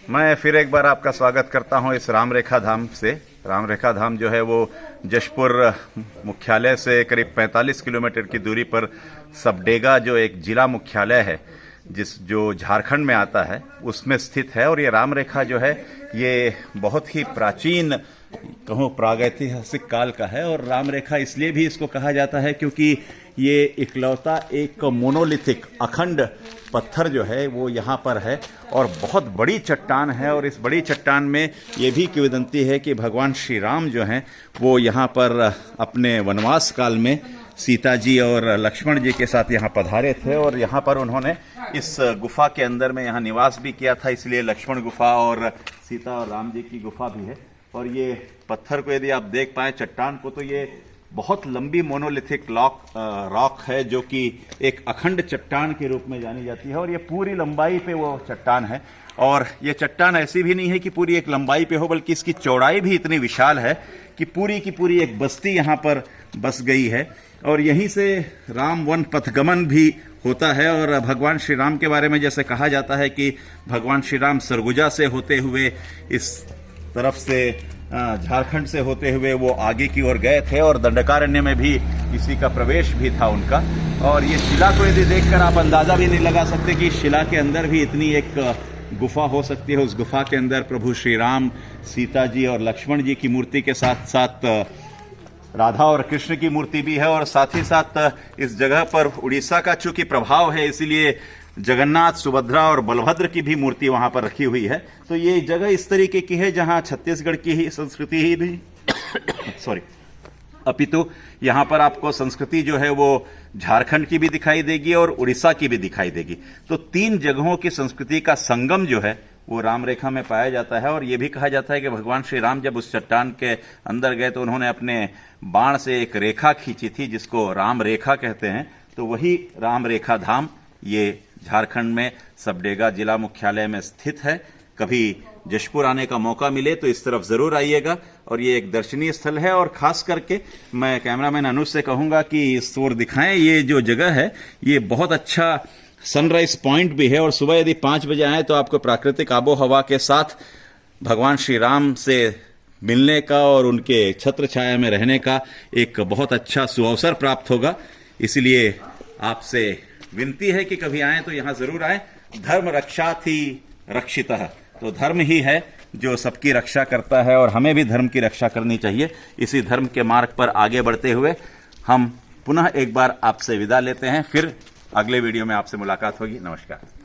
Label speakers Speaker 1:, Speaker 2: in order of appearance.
Speaker 1: मैं फिर एक बार आपका स्वागत करता हूं इस राम रेखा धाम से। राम रेखा धाम जो है वो जशपुर मुख्यालय से करीब 45 किलोमीटर की दूरी पर सबडेगा जो एक जिला मुख्यालय है जो झारखंड में आता है उसमें स्थित है। और ये राम रेखा जो है ये बहुत ही प्राचीन कहूँ प्रागैतिहासिक काल का है। और राम रेखा इसलिए भी इसको कहा जाता है क्योंकि ये इकलौता एक मोनोलिथिक अखंड पत्थर जो है वो यहाँ पर है और बहुत बड़ी चट्टान है। और इस बड़ी चट्टान में ये भी किंवदंती है कि भगवान श्री राम जो हैं वो यहाँ पर अपने वनवास काल में सीता जी और लक्ष्मण जी के साथ यहाँ पधारे थे और यहाँ पर उन्होंने इस गुफा के अंदर में यहाँ निवास भी किया था, इसलिए लक्ष्मण गुफा और सीता और राम जी की गुफा भी है। और ये पत्थर को यदि आप देख पाए चट्टान को तो ये बहुत लंबी मोनोलिथिक रॉक है जो कि एक अखंड चट्टान के रूप में जानी जाती है। और ये पूरी लंबाई पे वो चट्टान है। और ये चट्टान ऐसी भी नहीं है कि पूरी एक लंबाई पे हो, बल्कि इसकी चौड़ाई भी इतनी विशाल है कि पूरी की पूरी एक बस्ती यहाँ पर बस गई है। और यहीं से राम वन पथगमन भी होता है। और भगवान श्री राम के बारे में जैसे कहा जाता है कि भगवान श्री राम सरगुजा से होते हुए इस तरफ से झारखंड से होते हुए वो आगे की ओर गए थे और दंडकारण्य में भी इसी का प्रवेश भी था उनका। और ये शिला को यदि देखकर आप अंदाजा भी नहीं लगा सकते कि शिला के अंदर भी इतनी एक गुफा हो सकती है। उस गुफा के अंदर प्रभु श्री राम, सीता जी और लक्ष्मण जी की मूर्ति के साथ साथ राधा और कृष्ण की मूर्ति भी है। और साथ ही साथ इस जगह पर उड़ीसा का चूंकि प्रभाव है इसलिए जगन्नाथ, सुभद्रा और बलभद्र की भी मूर्ति वहां पर रखी हुई है। तो ये जगह इस तरीके की है जहां छत्तीसगढ़ की ही संस्कृति ही भी अपितु यहाँ पर आपको संस्कृति जो है वो झारखंड की भी दिखाई देगी और उड़ीसा की भी दिखाई देगी। तो तीन जगहों की संस्कृति का संगम जो है वो राम रेखा में पाया जाता है। और ये भी कहा जाता है कि भगवान श्री राम जब उस चट्टान के अंदर गए तो उन्होंने अपने बाण से एक रेखा खींची थी जिसको राम रेखा कहते हैं। तो वही राम रेखा धाम ये झारखंड में सबडेगा जिला मुख्यालय में स्थित है। कभी जशपुर आने का मौका मिले तो इस तरफ जरूर आइएगा। और ये एक दर्शनीय स्थल है। और खास करके मैं कैमरामैन अनुज से कहूंगा कि इस ओर दिखाएं। ये जो जगह है ये बहुत अच्छा सनराइज पॉइंट भी है। और सुबह यदि 5 बजे आए तो आपको प्राकृतिक आबो हवा के साथ भगवान श्री राम से मिलने का और उनके छत्र छाया में रहने का एक बहुत अच्छा सुअवसर प्राप्त होगा। इसलिए आपसे विनती है कि कभी आए तो यहां जरूर आए। धर्म रक्षार्थी रक्षितः, तो धर्म ही है जो सबकी रक्षा करता है और हमें भी धर्म की रक्षा करनी चाहिए। इसी धर्म के मार्ग पर आगे बढ़ते हुए हम पुनः एक बार आपसे विदा लेते हैं। फिर अगले वीडियो में आपसे मुलाकात होगी। नमस्कार।